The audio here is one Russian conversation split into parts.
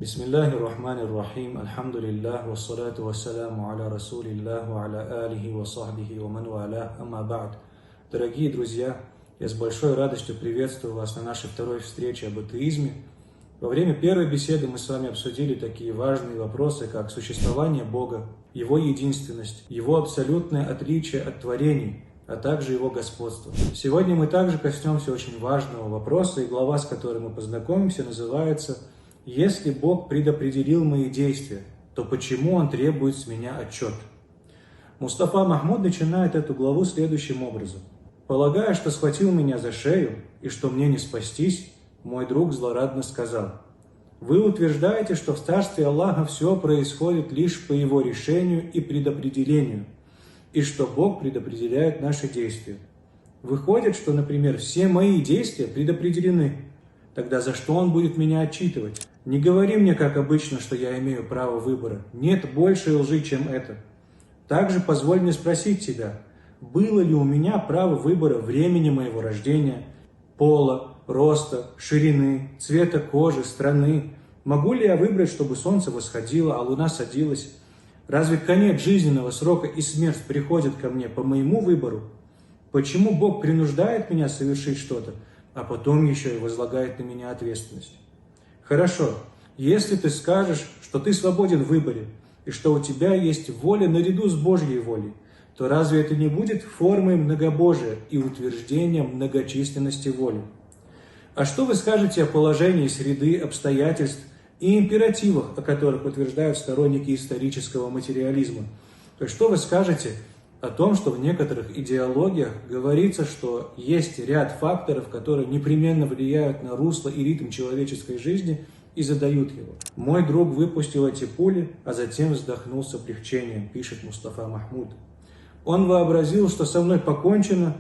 Бисмиллахи рахмани рахим, альхамдулиллах, вассалату вассаляму аля расулиллах, ва аля алихи ва сахбихи ва ман валя, амма ба'д. Дорогие друзья, я с большой радостью приветствую вас на нашей второй встрече об атеизме. Во время первой беседы мы с вами обсудили такие важные вопросы, как существование Бога, Его единственность, Его абсолютное отличие от творений, а также Его господство. Сегодня мы также коснемся очень важного вопроса, и глава, с которой мы познакомимся, называется «Если Бог предопределил мои действия, то почему Он требует с меня отчет?» Мустафа Махмуд начинает эту главу следующим образом. «Полагая, что схватил меня за шею и что мне не спастись, мой друг злорадно сказал: вы утверждаете, что в царстве Аллаха все происходит лишь по Его решению и предопределению, и что Бог предопределяет наши действия. Выходит, что, например, все мои действия предопределены. Тогда за что Он будет меня отчитывать? Не говори мне, как обычно, что я имею право выбора. Нет большей лжи, чем это. Также позволь мне спросить тебя, было ли у меня право выбора времени моего рождения, пола, роста, ширины, цвета кожи, страны? Могу ли я выбрать, чтобы солнце восходило, а луна садилась? Разве конец жизненного срока и смерть приходят ко мне по моему выбору? Почему Бог принуждает меня совершить что-то, а потом еще и возлагает на меня ответственность? Хорошо, если ты скажешь, что ты свободен в выборе, и что у тебя есть воля наряду с Божьей волей, то разве это не будет формой многобожия и утверждением многочисленности воли? А что вы скажете о положении среды, обстоятельств и императивах, о которых утверждают сторонники исторического материализма? То есть что вы скажете о том, что в некоторых идеологиях говорится, что есть ряд факторов, которые непременно влияют на русло и ритм человеческой жизни и задают его? Мой друг выпустил эти пули, а затем вздохнул с облегчением, пишет Мустафа Махмуд. Он вообразил, что со мной покончено,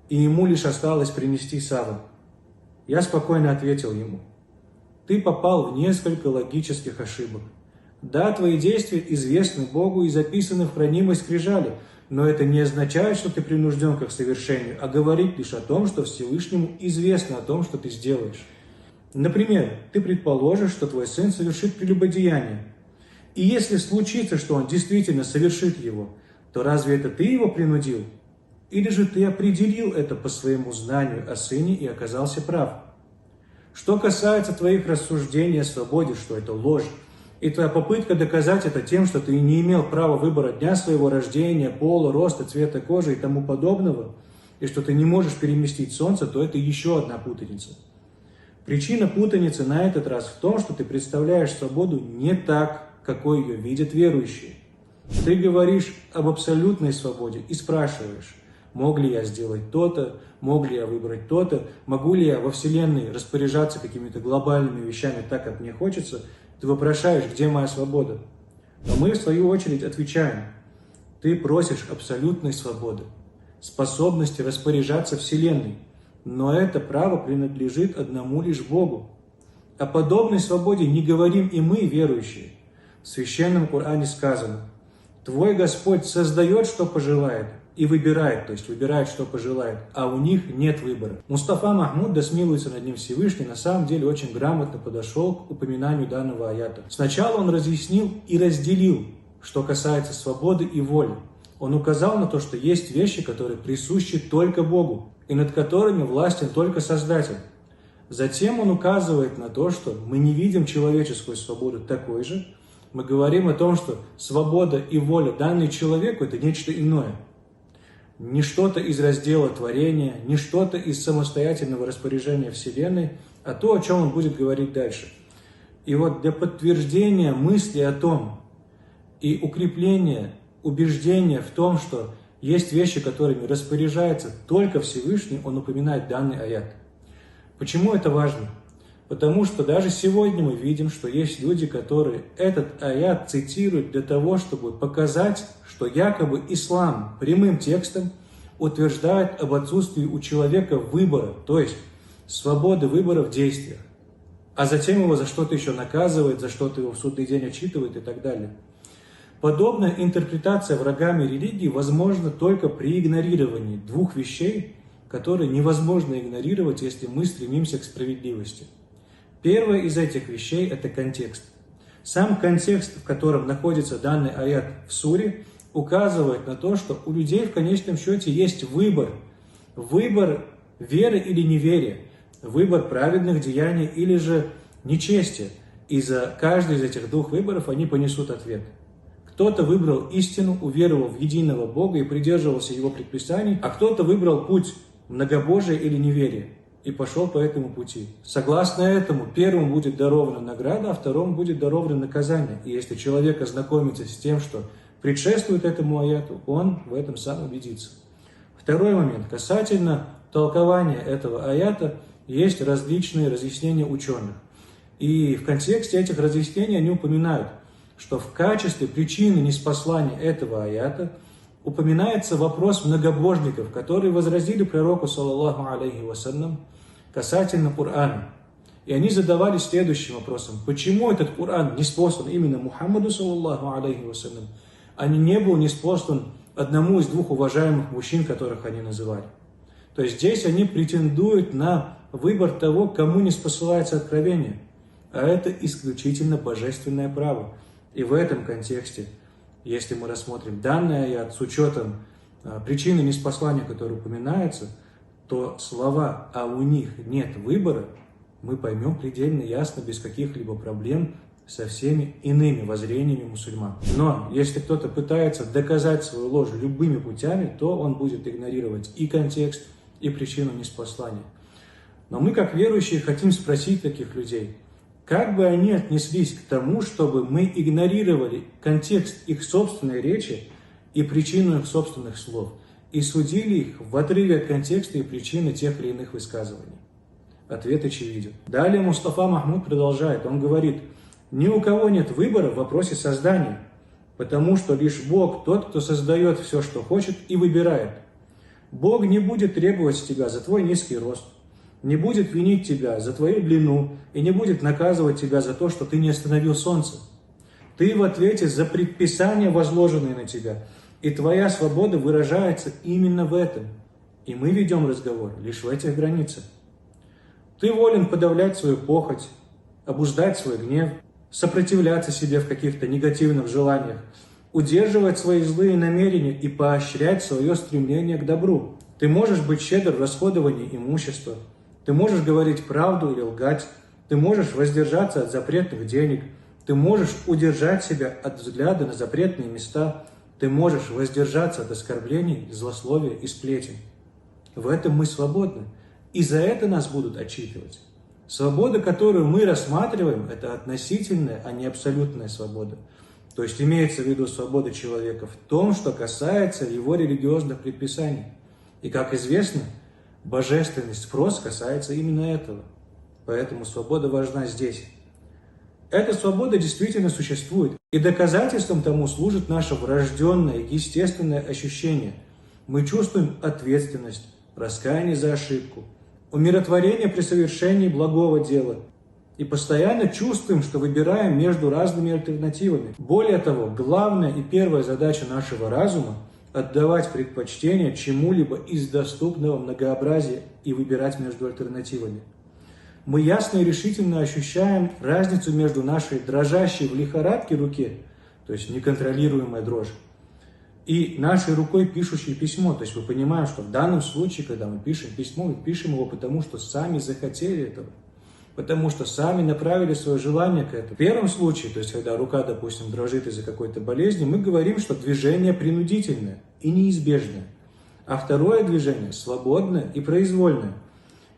и ему лишь осталось принести саван. Я спокойно ответил ему: ты попал в несколько логических ошибок. Да, твои действия известны Богу и записаны в хранимой скрижали, но это не означает, что ты принужден к их совершению, а говорит лишь о том, что Всевышнему известно о том, что ты сделаешь. Например, ты предположишь, что твой сын совершит прелюбодеяние. И если случится, что он действительно совершит его, то разве это ты его принудил? Или же ты определил это по своему знанию о сыне и оказался прав? Что касается твоих рассуждений о свободе, что это ложь, и твоя попытка доказать это тем, что ты не имел права выбора дня своего рождения, пола, роста, цвета кожи и тому подобного, и что ты не можешь переместить солнце, то это еще одна путаница. Причина путаницы на этот раз в том, что ты представляешь свободу не так, какой ее видят верующие. Ты говоришь об абсолютной свободе и спрашиваешь: мог ли я сделать то-то, мог ли я выбрать то-то, могу ли я во Вселенной распоряжаться какими-то глобальными вещами так, как мне хочется? Ты вопрошаешь, где моя свобода? А мы, в свою очередь, отвечаем: ты просишь абсолютной свободы, способности распоряжаться Вселенной, но это право принадлежит одному лишь Богу. О подобной свободе не говорим и мы, верующие. В Священном Коране сказано: твой Господь создает, что пожелает, и выбирает, то есть выбирает, что пожелает, а у них нет выбора. Мустафа Махмуд, да смилуется над ним Всевышний, на самом деле очень грамотно подошел к упоминанию данного аята. Сначала он разъяснил и разделил, что касается свободы и воли. Он указал на то, что есть вещи, которые присущи только Богу, и над которыми властен только Создатель. Затем он указывает на то, что мы не видим человеческую свободу такой же. Мы говорим о том, что свобода и воля, данной человеку, это нечто иное. Не что-то из раздела творения, не что-то из самостоятельного распоряжения Вселенной, а то, о чем он будет говорить дальше. И вот для подтверждения мысли о том и укрепления убеждения в том, что есть вещи, которыми распоряжается только Всевышний, он упоминает данный аят. Почему это важно? Потому что даже сегодня мы видим, что есть люди, которые этот аят цитируют для того, чтобы показать, что якобы ислам прямым текстом утверждает об отсутствии у человека выбора, то есть свободы выбора в действиях, а затем его за что-то еще наказывает, за что-то его в судный день отчитывает и так далее. Подобная интерпретация врагами религии возможна только при игнорировании двух вещей, которые невозможно игнорировать, если мы стремимся к справедливости. Первое из этих вещей – это контекст. Сам контекст, в котором находится данный аят в суре, указывает на то, что у людей в конечном счете есть выбор. Выбор веры или неверия, выбор праведных деяний или же нечестия. И за каждый из этих двух выборов они понесут ответ. Кто-то выбрал истину, уверовал в единого Бога и придерживался Его предписаний, а кто-то выбрал путь многобожия или неверия и пошел по этому пути. Согласно этому, первому будет дарована награда, а второму будет даровано наказание. И если человек ознакомится с тем, что предшествует этому аяту, он в этом сам убедится. Второй момент. Касательно толкования этого аята, есть различные разъяснения ученых. И в контексте этих разъяснений они упоминают, что в качестве причины ниспослания этого аята упоминается вопрос многобожников, которые возразили пророку, саллаллаху алейхи вассалям, касательно Корана. И они задавались следующим вопросом: почему этот Коран ниспослан именно Мухаммаду, саллаллаху алейхи вассалям, а не был ниспослан одному из двух уважаемых мужчин, которых они называли? То есть здесь они претендуют на выбор того, кому ниспосылается откровение. А это исключительно божественное право. И в этом контексте, если мы рассмотрим данный аят с учетом причины ниспослания, которая упоминается, то слова «а у них нет выбора» мы поймем предельно ясно, без каких-либо проблем, со всеми иными воззрениями мусульман. Но если кто-то пытается доказать свою ложь любыми путями, то он будет игнорировать и контекст, и причину ниспослания. Но мы, как верующие, хотим спросить таких людей, как бы они отнеслись к тому, чтобы мы игнорировали контекст их собственной речи и причину их собственных слов, и судили их в отрыве от контекста и причины тех или иных высказываний? Ответ очевиден. Далее Мустафа Махмуд продолжает. Он говорит: ни у кого нет выбора в вопросе создания, потому что лишь Бог тот, кто создает все, что хочет, и выбирает. Бог не будет требовать с тебя за твой низкий рост, не будет винить тебя за твою длину и не будет наказывать тебя за то, что ты не остановил солнце. Ты в ответе за предписания, возложенные на тебя, и твоя свобода выражается именно в этом. И мы ведем разговор лишь в этих границах. Ты волен подавлять свою похоть, обуздать свой гнев, сопротивляться себе в каких-то негативных желаниях, удерживать свои злые намерения и поощрять свое стремление к добру. Ты можешь быть щедр в расходовании имущества, ты можешь говорить правду или лгать, ты можешь воздержаться от запретных денег, ты можешь удержать себя от взгляда на запретные места, ты можешь воздержаться от оскорблений, злословия и сплетен. В этом мы свободны, и за это нас будут отчитывать. Свобода, которую мы рассматриваем, это относительная, а не абсолютная свобода. То есть имеется в виду свобода человека в том, что касается его религиозных предписаний. И, как известно, божественный спрос касается именно этого. Поэтому свобода важна здесь. Эта свобода действительно существует. И доказательством тому служит наше врожденное, естественное ощущение. Мы чувствуем ответственность, раскаяние за ошибку, умиротворение при совершении благого дела. И постоянно чувствуем, что выбираем между разными альтернативами. Более того, главная и первая задача нашего разума – отдавать предпочтение чему-либо из доступного многообразия и выбирать между альтернативами. Мы ясно и решительно ощущаем разницу между нашей дрожащей в лихорадке руке, то есть неконтролируемая дрожь, и нашей рукой пишущей письмо. То есть мы понимаем, что в данном случае, когда мы пишем письмо, мы пишем его потому, что сами захотели этого, потому что сами направили свое желание к этому. В первом случае, то есть когда рука, допустим, дрожит из-за какой-то болезни, мы говорим, что движение принудительное и неизбежное, а второе движение свободное и произвольное.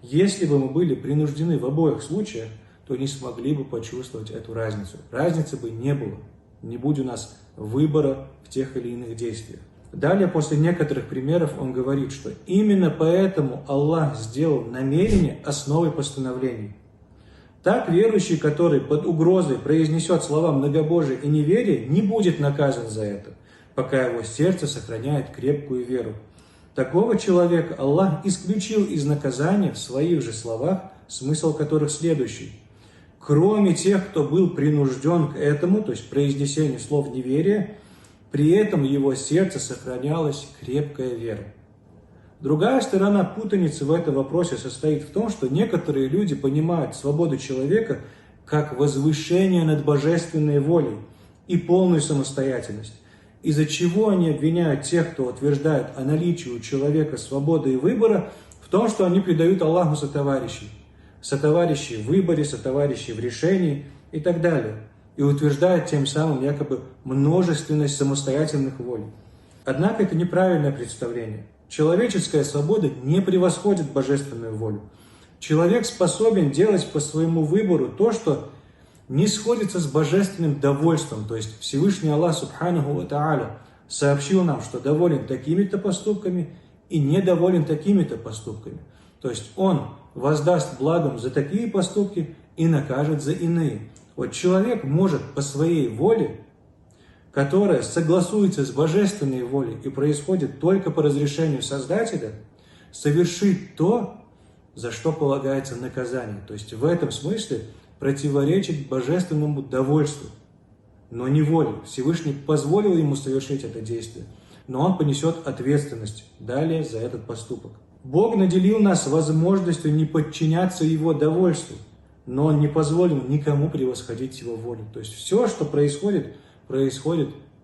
Если бы мы были принуждены в обоих случаях, то не смогли бы почувствовать эту разницу. Разницы бы не было. Не будь у нас выбора в тех или иных действиях. Далее, после некоторых примеров, он говорит, что именно поэтому Аллах сделал намерение основой постановлений. Так верующий, который под угрозой произнесет слова многобожия и неверия, не будет наказан за это, пока его сердце сохраняет крепкую веру. Такого человека Аллах исключил из наказания в своих же словах, смысл которых следующий. Кроме тех, кто был принужден к этому, то есть произнесению слов неверия, при этом его сердце сохранялась крепкая вера. Другая сторона путаницы в этом вопросе состоит в том, что некоторые люди понимают свободу человека как возвышение над божественной волей и полную самостоятельность, из-за чего они обвиняют тех, кто утверждает о наличии у человека свободы и выбора, в том, что они предают Аллаху сотоварищей в выборе, сотоварищей в решении и так далее, и утверждают тем самым якобы множественность самостоятельных волей. Однако это неправильное представление. Человеческая свобода не превосходит божественную волю. Человек способен делать по своему выбору то, что не сходится с божественным довольством. То есть Всевышний Аллах Субханаху ва Тааля сообщил нам, что доволен такими-то поступками и недоволен такими-то поступками. То есть Он воздаст благом за такие поступки и накажет за иные. Вот человек может по своей воле, которая согласуется с божественной волей и происходит только по разрешению Создателя, совершить то, за что полагается наказание. То есть в этом смысле противоречит божественному довольству, но не воле. Всевышний позволил ему совершить это действие, но он понесет ответственность далее за этот поступок. Бог наделил нас возможностью не подчиняться Его довольству, но Он не позволил никому превосходить Его волю. То есть все, что происходит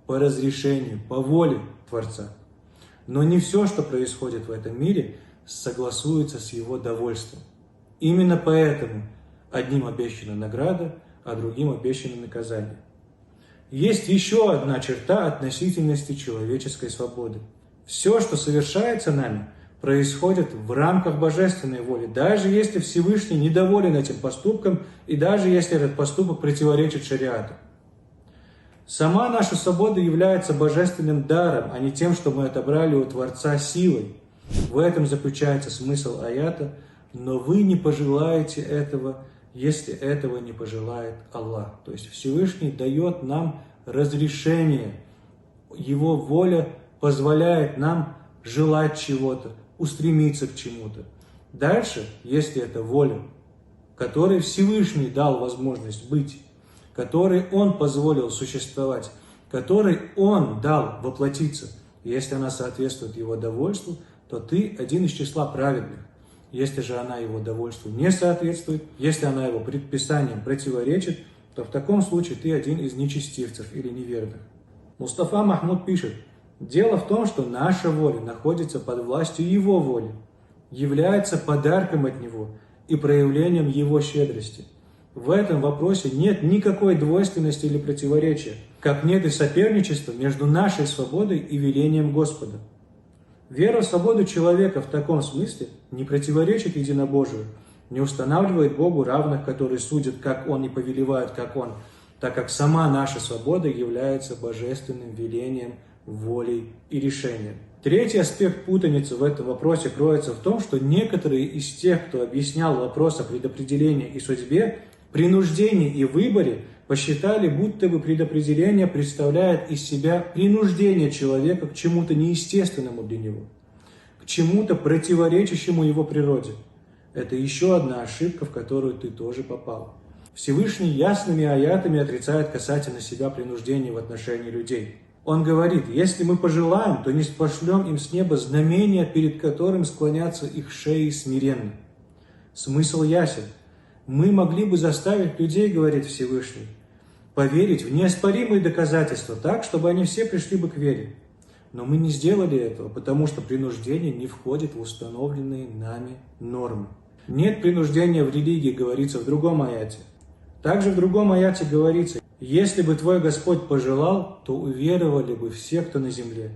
по разрешению, по воле Творца. Но не все, что происходит в этом мире, согласуется с Его довольством. Именно поэтому одним обещана награда, а другим обещано наказание. Есть еще одна черта относительности человеческой свободы. Все, что совершается нами, происходит в рамках божественной воли, даже если Всевышний недоволен этим поступком и даже если этот поступок противоречит шариату. Сама наша свобода является божественным даром, а не тем, что мы отобрали у Творца силой. В этом заключается смысл аята: «Но вы не пожелаете этого, если этого не пожелает Аллах». То есть Всевышний дает нам разрешение. Его воля позволяет нам желать чего-то, устремиться к чему-то. Дальше, если это воля, которой Всевышний дал возможность быть, которой Он позволил существовать, которой Он дал воплотиться, если она соответствует Его довольству, то ты один из числа праведных. Если же она Его довольству не соответствует, если она Его предписаниям противоречит, то в таком случае ты один из нечестивцев или неверных. Мустафа Махмуд пишет: дело в том, что наша воля находится под властью Его воли, является подарком от Него и проявлением Его щедрости. В этом вопросе нет никакой двойственности или противоречия, как нет и соперничества между нашей свободой и велением Господа. Вера в свободу человека в таком смысле не противоречит единобожию, не устанавливает Богу равных, которые судят, как Он, и повелевают, как Он, так как сама наша свобода является божественным велением, волей и решением. Третий аспект путаницы в этом вопросе кроется в том, что некоторые из тех, кто объяснял вопрос о предопределении и судьбе, принуждении и выборе, посчитали, будто бы предопределение представляет из себя принуждение человека к чему-то неестественному для него, к чему-то противоречащему его природе. Это еще одна ошибка, в которую ты тоже попал. Всевышний ясными аятами отрицает касательно себя принуждение в отношении людей. Он говорит: если мы пожелаем, то не спошлем им с неба знамения, перед которым склонятся их шеи смиренно. Смысл ясен. Мы могли бы заставить людей, говорит Всевышний, поверить в неоспоримые доказательства так, чтобы они все пришли бы к вере. Но мы не сделали этого, потому что принуждение не входит в установленные нами нормы. Нет принуждения в религии, говорится в другом аяте. Также в другом аяте говорится: если бы твой Господь пожелал, то уверовали бы все, кто на земле.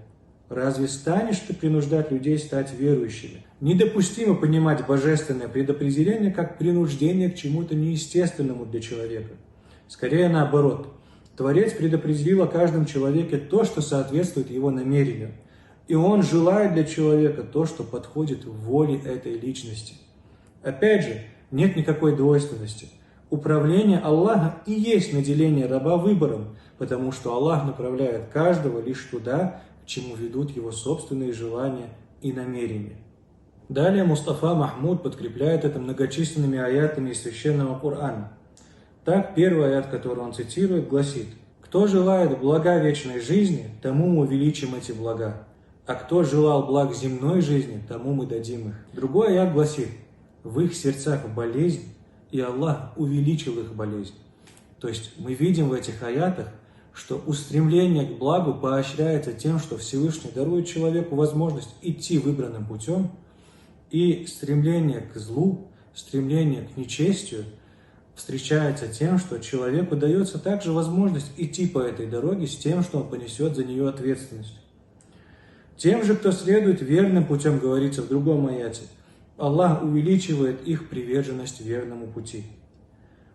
Разве станешь ты принуждать людей стать верующими? Недопустимо понимать божественное предопределение как принуждение к чему-то неестественному для человека. Скорее наоборот. Творец предопределил о каждом человеке то, что соответствует его намерению. И он желает для человека то, что подходит воле этой личности. Опять же, нет никакой двойственности. Управление Аллаха и есть наделение раба выбором, потому что Аллах направляет каждого лишь туда, к чему ведут его собственные желания и намерения. Далее Мустафа Махмуд подкрепляет это многочисленными аятами из Священного Корана. Так, первый аят, который он цитирует, гласит: «Кто желает блага вечной жизни, тому мы увеличим эти блага, а кто желал благ земной жизни, тому мы дадим их». Другой аят гласит: «В их сердцах болезнь, и Аллах увеличил их болезнь. То есть мы видим в этих аятах, что устремление к благу поощряется тем, что Всевышний дарует человеку возможность идти выбранным путем, и стремление к злу, стремление к нечестию встречается тем, что человеку дается также возможность идти по этой дороге с тем, что он понесет за нее ответственность. Тем же, кто следует верным путем, говорится в другом аяте, Аллах увеличивает их приверженность верному пути.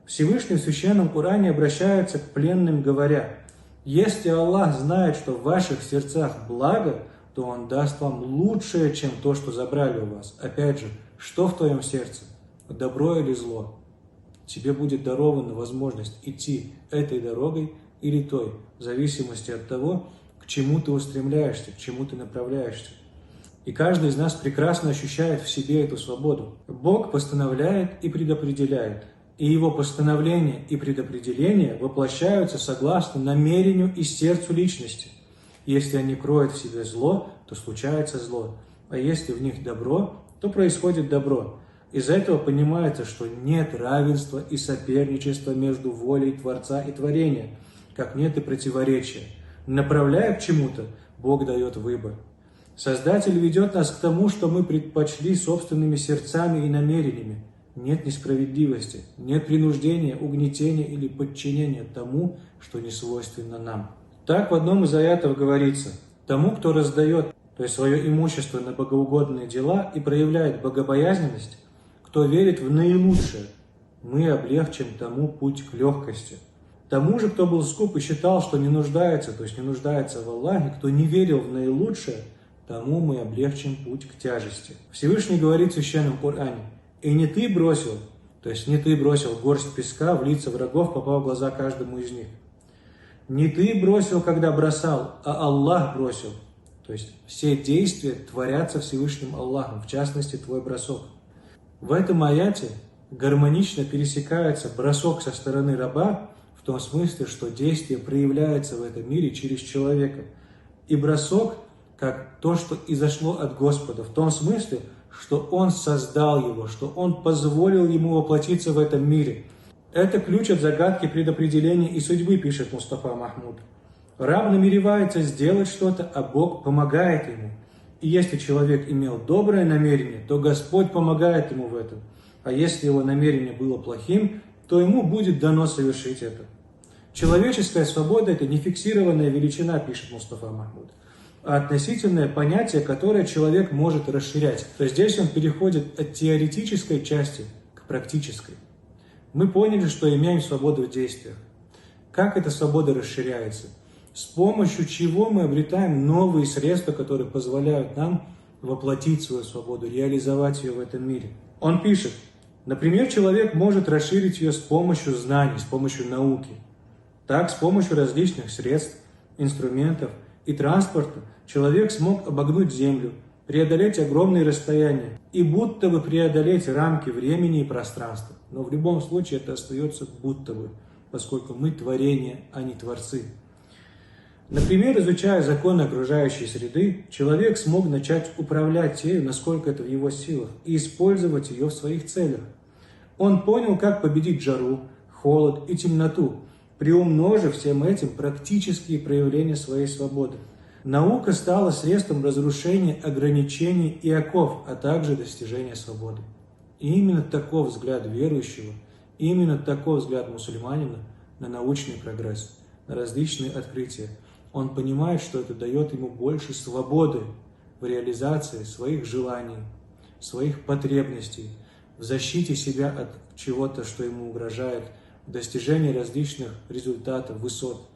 Всевышний в Священном Коране обращается к пленным, говоря: «Если Аллах знает, что в ваших сердцах благо, то Он даст вам лучшее, чем то, что забрали у вас». Опять же, что в твоем сердце? Добро или зло? Тебе будет дарована возможность идти этой дорогой или той, в зависимости от того, к чему ты устремляешься, к чему ты направляешься. И каждый из нас прекрасно ощущает в себе эту свободу. Бог постановляет и предопределяет, и Его постановления и предопределения воплощаются согласно намерению и сердцу личности. Если они кроют в себе зло, то случается зло, а если в них добро, то происходит добро. Из этого понимается, что нет равенства и соперничества между волей Творца и творения, как нет и противоречия. Направляя к чему-то, Бог дает выбор. Создатель ведет нас к тому, что мы предпочли собственными сердцами и намерениями. Нет несправедливости, нет принуждения, угнетения или подчинения тому, что не свойственно нам. Так в одном из аятов говорится: «Тому, кто раздает, то есть свое имущество на богоугодные дела и проявляет богобоязненность, кто верит в наилучшее, мы облегчим тому путь к легкости. Тому же, кто был скуп и считал, что не нуждается, то есть не нуждается в Аллахе, кто не верил в наилучшее, тому мы облегчим путь к тяжести». Всевышний говорит в Священном Коране: «И не ты бросил, то есть не ты бросил горсть песка в лица врагов, попав в глаза каждому из них. Не ты бросил, когда бросал, а Аллах бросил». То есть все действия творятся Всевышним Аллахом, в частности твой бросок. В этом аяте гармонично пересекается бросок со стороны раба, в том смысле, что действие проявляется в этом мире через человека, и бросок как то, что изошло от Господа, в том смысле, что Он создал его, что Он позволил ему воплотиться в этом мире. Это ключ от загадки предопределения и судьбы, пишет Мустафа Махмуд. Раб намеревается сделать что-то, а Бог помогает ему. И если человек имел доброе намерение, то Господь помогает ему в этом. А если его намерение было плохим, то ему будет дано совершить это. Человеческая свобода – это не фиксированная величина, пишет Мустафа Махмуд, а относительное понятие, которое человек может расширять. То есть здесь он переходит от теоретической части к практической. Мы поняли, что имеем свободу в действиях. Как эта свобода расширяется? С помощью чего мы обретаем новые средства, которые позволяют нам воплотить свою свободу, реализовать ее в этом мире. Он пишет: например, человек может расширить ее с помощью знаний, с помощью науки. Так, с помощью различных средств, инструментов и транспорта человек смог обогнуть землю, преодолеть огромные расстояния и будто бы преодолеть рамки времени и пространства. Но в любом случае это остается будто бы, поскольку мы творение, а не творцы. Например, изучая законы окружающей среды, человек смог начать управлять ею, насколько это в его силах, и использовать ее в своих целях. Он понял, как победить жару, холод и темноту, приумножив всем этим практические проявления своей свободы. Наука стала средством разрушения ограничений и оков, а также достижения свободы. И именно таков взгляд верующего, именно таков взгляд мусульманина на научный прогресс, на различные открытия. Он понимает, что это дает ему больше свободы в реализации своих желаний, своих потребностей, в защите себя от чего-то, что ему угрожает, в достижении различных результатов, высот.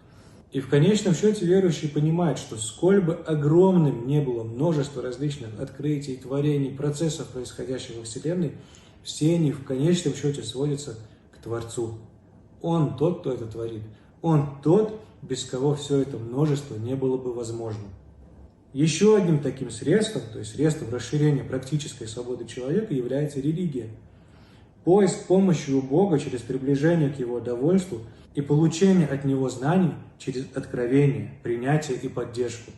И в конечном счете верующий понимает, что сколь бы огромным не было множество различных открытий, творений, процессов, происходящих во Вселенной, все они в конечном счете сводятся к Творцу. Он тот, кто это творит. Он тот, без кого все это множество не было бы возможно. Еще одним таким средством, то есть средством расширения практической свободы человека, является религия. Поиск помощи у Бога через приближение к Его довольству и получение от Него знаний через откровение, принятие и поддержку.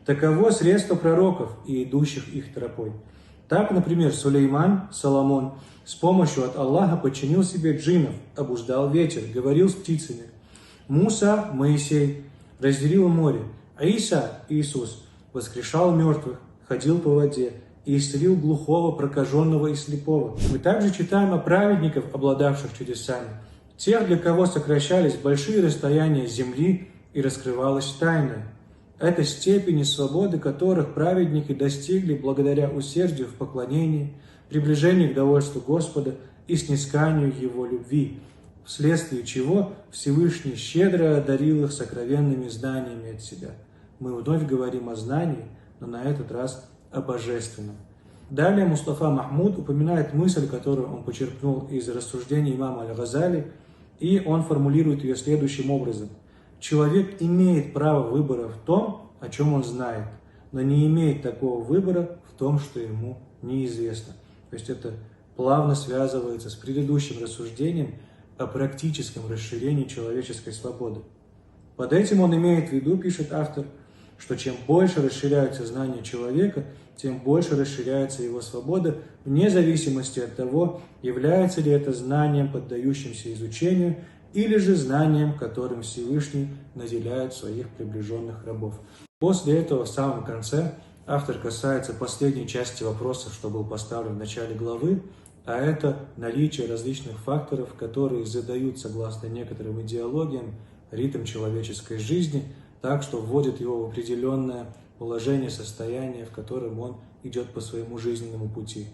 Таково средство пророков и идущих их тропой. Так, например, Сулейман, Соломон, С помощью от Аллаха подчинил себе джиннов, обуздал ветер, говорил с птицами. Муса, Моисей, разделил море. Иса, Иисус, воскрешал мертвых, ходил по воде и исцелил глухого, прокаженного и слепого. Мы также читаем о праведниках, обладавших чудесами, тех, для кого сокращались большие расстояния земли и раскрывалась тайна. Это степени свободы, которых праведники достигли благодаря усердию в поклонении, приближению к довольству Господа и снисканию Его любви, вследствие чего Всевышний щедро одарил их сокровенными знаниями от себя. Мы вновь говорим о знании, но на этот раз о божественном. Далее Мустафа Махмуд упоминает мысль, которую он почерпнул из рассуждений имама Аль-Газали, и он формулирует ее следующим образом. Человек имеет право выбора в том, о чем он знает, но не имеет такого выбора в том, что ему неизвестно. То есть это плавно связывается с предыдущим рассуждением о практическом расширении человеческой свободы. Под этим он имеет в виду, пишет автор, что чем больше расширяются знания человека, тем больше расширяется его свобода, вне зависимости от того, является ли это знанием, поддающимся изучению, или же знанием, которым Всевышний наделяет своих приближенных рабов. После этого, в самом конце, автор касается последней части вопроса, что был поставлен в начале главы, а это наличие различных факторов, которые задают, согласно некоторым идеологиям, ритм человеческой жизни, так что вводит его в определенное положение, состояние, в котором он идет по своему жизненному пути.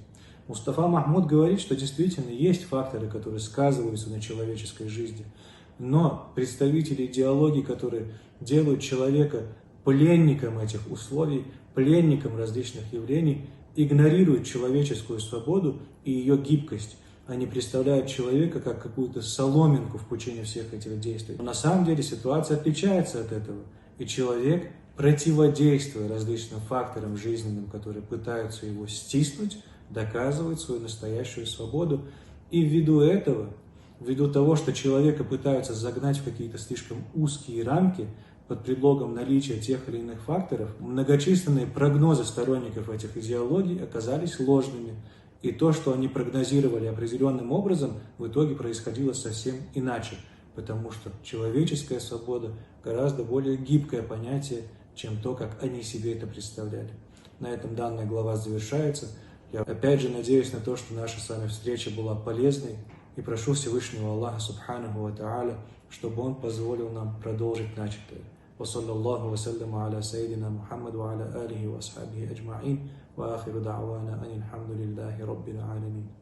Мустафа Махмуд говорит, что действительно есть факторы, которые сказываются на человеческой жизни, но представители идеологии, которые делают человека пленником этих условий, пленником различных явлений, игнорируют человеческую свободу и ее гибкость. Они представляют человека как какую-то соломинку в пучине всех этих действий. Но на самом деле ситуация отличается от этого. И человек, противодействуя различным факторам жизненным, которые пытаются его стиснуть, доказывает свою настоящую свободу. И ввиду этого, ввиду того, что человека пытаются загнать в какие-то слишком узкие рамки под предлогом наличия тех или иных факторов, многочисленные прогнозы сторонников этих идеологий оказались ложными. И то, что они прогнозировали определенным образом, в итоге происходило совсем иначе. Потому что человеческая свобода гораздо более гибкое понятие, чем то, как они себе это представляли. На этом данная глава завершается. Я опять же надеюсь на то, что наша с вами встреча была полезной. И прошу Всевышнего Аллаха Субханаху ва Тааля, чтобы Он позволил нам продолжить начатое. وصلى الله وسلم على سيدنا محمد وعلى آله وأصحابه أجمعين وآخر دعوانا أن الحمد لله رب العالمين.